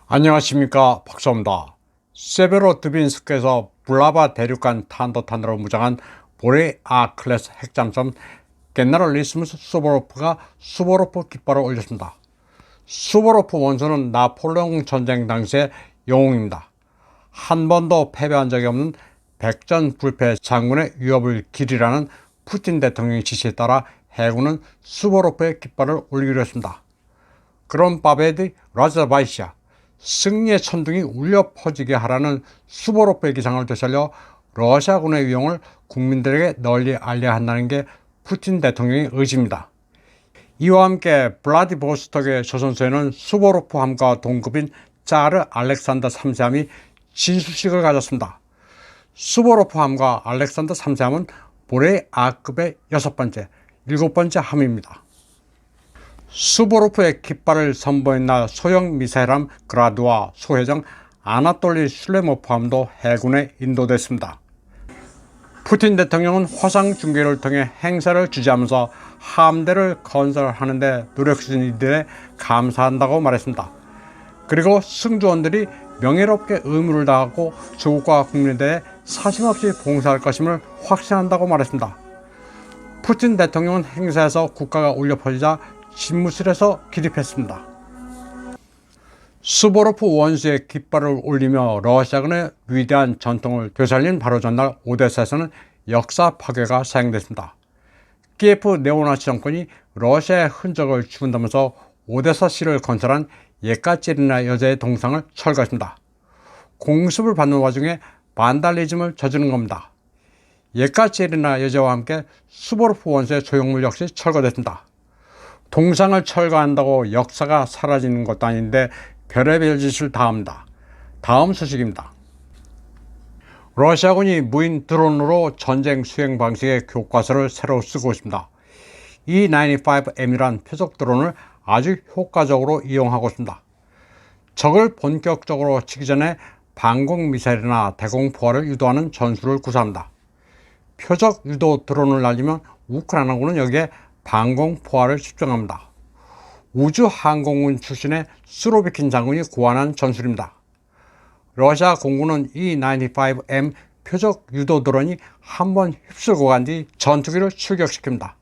안녕하십니까, 박사입니다. 세베로드빈스크에서 블라바 대륙간 탄도탄으로 무장한 보레아 클래스 핵잠수함 게네럴리스무스 수보로프가 수보로프 깃발을 올렸습니다. 수보로프 원소는 나폴레옹 전쟁 당시의 영웅입니다. 한 번도 패배한 적이 없는 백전불패 장군의 위협을 기리라는 푸틴 대통령의 지시에 따라 해군은 수보로프의 깃발을 올리기로 했습니다. 그런 바베디 라자바이시아 승리의 천둥이 울려 퍼지게 하라는 수보로프의 기상을 되살려 러시아군의 위용을 국민들에게 널리 알려야 한다는 게 푸틴 대통령의 의지입니다. 이와 함께 블라디보스톡의 조선소에는 수보로프 함과 동급인 짜르 알렉산더 3세함이 진수식을 가졌습니다. 수보로프 함과 알렉산더 3세함은 보레아급의 6번째, 7번째 함입니다. 수보로프의 깃발을 선보인 날 소형 미사일함 그라드와 소회장 아나톨리 슐레모프함도 해군에 인도됐습니다. 푸틴 대통령은 화상 중계를 통해 행사를 주재하면서 함대를 건설하는 데 노력해준 이들에 감사한다고 말했습니다. 그리고 승조원들이 명예롭게 의무를 다하고 조국과 국민에 대해 사심없이 봉사할 것임을 확신한다고 말했습니다. 푸틴 대통령은 행사에서 국가가 울려 퍼지자 집무실에서 기립했습니다. 수보로프 원수의 깃발을 올리며 러시아군의 위대한 전통을 되살린 바로 전날 오데사에서는 역사 파괴가 사용됐습니다. 키예프 네오나치 정권이 러시아의 흔적을 죽은다면서 오데사시를 건설한 예카제리나 여자의 동상을 철거했습니다. 공습을 받는 와중에 반달리즘을 저지른 겁니다. 예카제리나 여자와 함께 수보로프 원수의 소형물 역시 철거됐습니다. 동상을 철거한다고 역사가 사라지는 것도 아닌데 별의별 짓을 다 합니다. 다음 소식입니다. 러시아군이 무인 드론으로 전쟁 수행 방식의 교과서를 새로 쓰고 있습니다. E95M이란 표적 드론을 아주 효과적으로 이용하고 있습니다. 적을 본격적으로 치기 전에 방공 미사일이나 대공 포화를 유도하는 전술을 구사합니다. 표적 유도 드론을 날리면 우크라이나군은 여기에 방공 포화를 집중합니다. 우주항공군 출신의 스로비킨 장군이 고안한 전술입니다. 러시아 공군은 E95M 표적 유도 드론이 한번 휩쓸고 간 뒤 전투기를 출격시킵니다.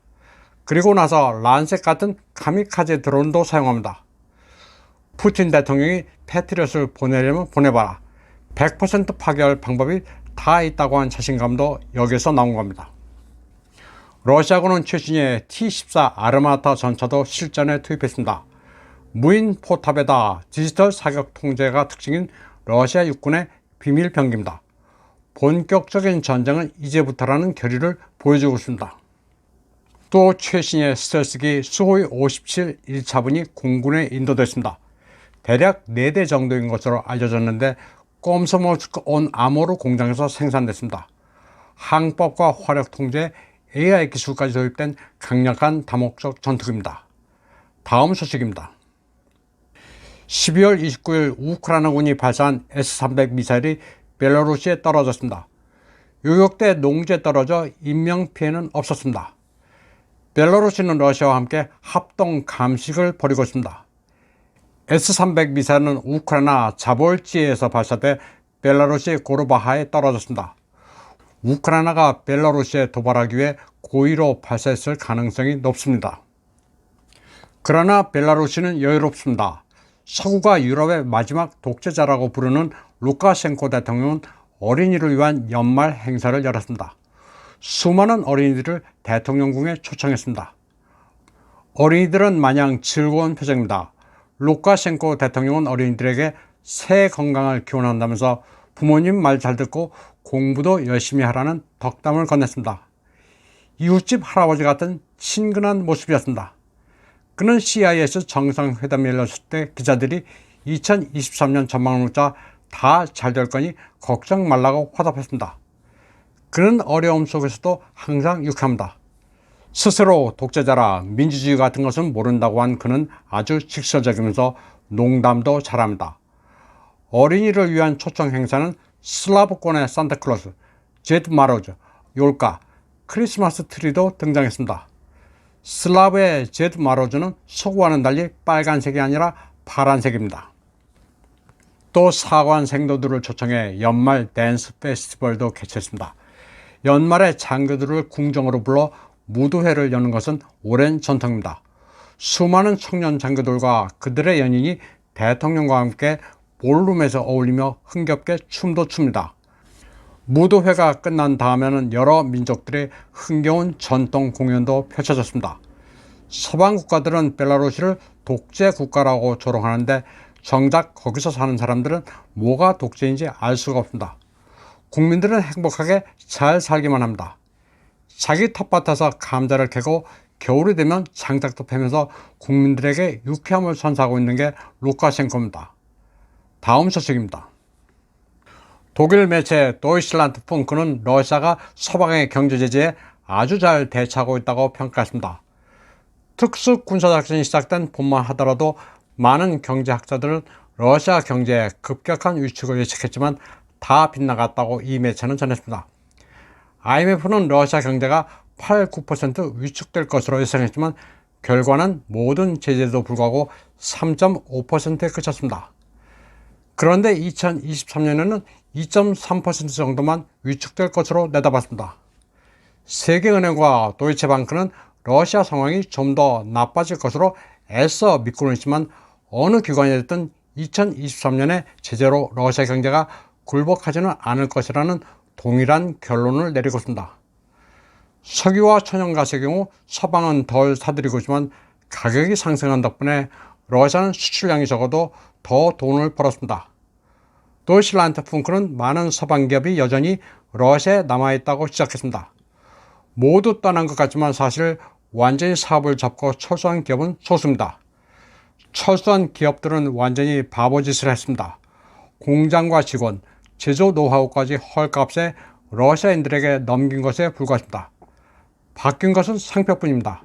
그리고 나서 란셋 같은 카미카제 드론도 사용합니다. 푸틴 대통령이 패트리엇을 보내려면 보내봐라. 100% 파괴할 방법이 다 있다고 한 자신감도 여기서 나온 겁니다. 러시아군은 최신의 T-14 아르마타 전차도 실전에 투입했습니다. 무인 포탑에다 디지털 사격 통제가 특징인 러시아 육군의 비밀 병기입니다. 본격적인 전쟁은 이제부터라는 결의를 보여주고 있습니다. 또 최신의 스텔스기 수호이 57 1차분이 공군에 인도됐습니다. 대략 4대 정도인 것으로 알려졌는데 꼼소모스크 온 아모르 공장에서 생산됐습니다. 항법과 화력 통제, AI 기술까지 도입된 강력한 다목적 전투기입니다. 다음 소식입니다. 12월 29일 우크라이나군이 발사한 S-300 미사일이 벨라루시에 떨어졌습니다. 요격대 농지에 떨어져 인명피해는 없었습니다. 벨라루시는 러시아와 함께 합동 감식을 벌이고 있습니다. S-300 미사일은 우크라이나 자볼지에에서 발사돼 벨라루시 고르바하에 떨어졌습니다. 우크라이나가 벨라루시에 도발하기 위해 고의로 발사했을 가능성이 높습니다. 그러나 벨라루시는 여유롭습니다. 서구가 유럽의 마지막 독재자라고 부르는 루카셴코 대통령은 어린이를 위한 연말 행사를 열었습니다. 수많은 어린이들을 대통령궁에 초청했습니다. 어린이들은 마냥 즐거운 표정입니다. 루카셴코 대통령은 어린이들에게 새해 건강을 기원한다면서 부모님 말 잘 듣고 공부도 열심히 하라는 덕담을 건넸습니다. 이웃집 할아버지 같은 친근한 모습이었습니다. 그는 CIS 정상회담이 열렸을 때 기자들이 2023년 전망을 묻자 다 잘 될 거니 걱정 말라고 화답했습니다. 그는 어려움 속에서도 항상 유쾌합니다. 스스로 독재자라 민주주의 같은 것은 모른다고 한 그는 아주 직설적이면서 농담도 잘합니다. 어린이를 위한 초청 행사는 슬라브권의 산타클로스, 제드 마로즈, 욜까, 크리스마스 트리도 등장했습니다. 슬라브의 제드 마로즈는 서구와는 달리 빨간색이 아니라 파란색입니다. 또 사관 생도들을 초청해 연말 댄스 페스티벌도 개최했습니다. 연말에 장교들을 궁정으로 불러 무도회를 여는 것은 오랜 전통입니다. 수많은 청년 장교들과 그들의 연인이 대통령과 함께 볼룸에서 어울리며 흥겹게 춤도 춥니다. 무도회가 끝난 다음에는 여러 민족들의 흥겨운 전통 공연도 펼쳐졌습니다. 서방 국가들은 벨라루시를 독재 국가라고 조롱하는데 정작 거기서 사는 사람들은 뭐가 독재인지 알 수가 없습니다. 국민들은 행복하게 잘 살기만 합니다. 자기 텃밭에서 감자를 캐고 겨울이 되면 장작도 패면서 국민들에게 유쾌함을 선사하고 있는 게 루카셴코입니다. 다음 소식입니다. 독일 매체 도이칠란드 펑크는 러시아가 서방의 경제 제재에 아주 잘 대처하고 있다고 평가했습니다. 특수 군사작전이 시작된 봄만 하더라도 많은 경제학자들은 러시아 경제의 급격한 위축을 예측했지만 다 빗나갔다고 이 매체는 전했습니다. IMF는 러시아 경제가 8-9% 위축될 것으로 예상했지만 결과는 모든 제재에도 불구하고 3.5%에 그쳤습니다. 그런데 2023년에는 2.3% 정도만 위축될 것으로 내다봤습니다. 세계은행과 도이체방크는 러시아 상황이 좀 더 나빠질 것으로 애써 믿고는 있지만 어느 기관이 됐든 2023년에 제재로 러시아 경제가 굴복하지는 않을 것이라는 동일한 결론을 내리고 있습니다. 석유와 천연가스의 경우 서방은 덜 사들이고 있지만 가격이 상승한 덕분에 러시아는 수출량이 적어도 더 돈을 벌었습니다. 도이칠란드 펑크는 많은 서방 기업이 여전히 러시아에 남아있다고 시작했습니다. 모두 떠난 것 같지만 사실 완전히 사업을 접고 철수한 기업은 소수입니다. 철수한 기업들은 완전히 바보짓을 했습니다. 공장과 직원, 제조 노하우까지 헐값에 러시아인들에게 넘긴 것에 불과했습니다. 바뀐 것은 상표뿐입니다.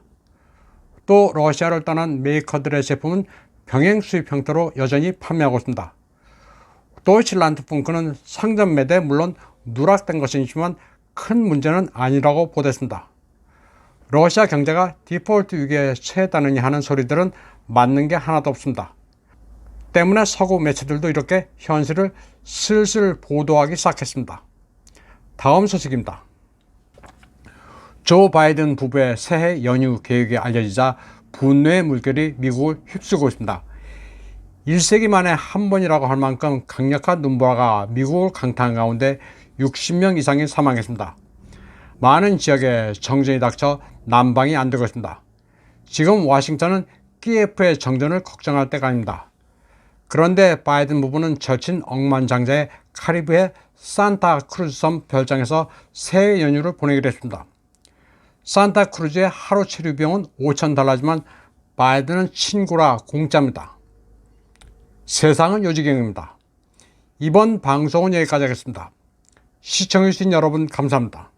또 러시아를 떠난 메이커들의 제품은 병행 수입 형태로 여전히 판매하고 있습니다. 도이칠란드 펑크는 상점 매대 물론 누락된 것은 있지만 큰 문제는 아니라고 보도했습니다. 러시아 경제가 디폴트 위기에 처했다느니 하는 소리들은 맞는 게 하나도 없습니다. 때문에 서구 매체들도 이렇게 현실을 슬슬 보도하기 시작했습니다. 다음 소식입니다. 조 바이든 부부의 새해 연휴 계획이 알려지자 분노의 물결이 미국을 휩쓸고 있습니다. 1세기 만에 한 번이라고 할 만큼 강력한 눈보라가 미국을 강타한 가운데 60명 이상이 사망했습니다. 많은 지역에 정전이 닥쳐 난방이 안 되고 있습니다. 지금 워싱턴은 키예프의 정전을 걱정할 때가 아닙니다. 그런데 바이든 부부는 절친 억만장자의 카리브해 산타크루즈 섬 별장에서 새해 연휴를 보내기로 했습니다. 산타크루즈의 하루 체류 비용은 $5,000지만 바이든은 친구라 공짜입니다. 세상은 요지경입니다. 이번 방송은 여기까지 하겠습니다. 시청해주신 여러분 감사합니다.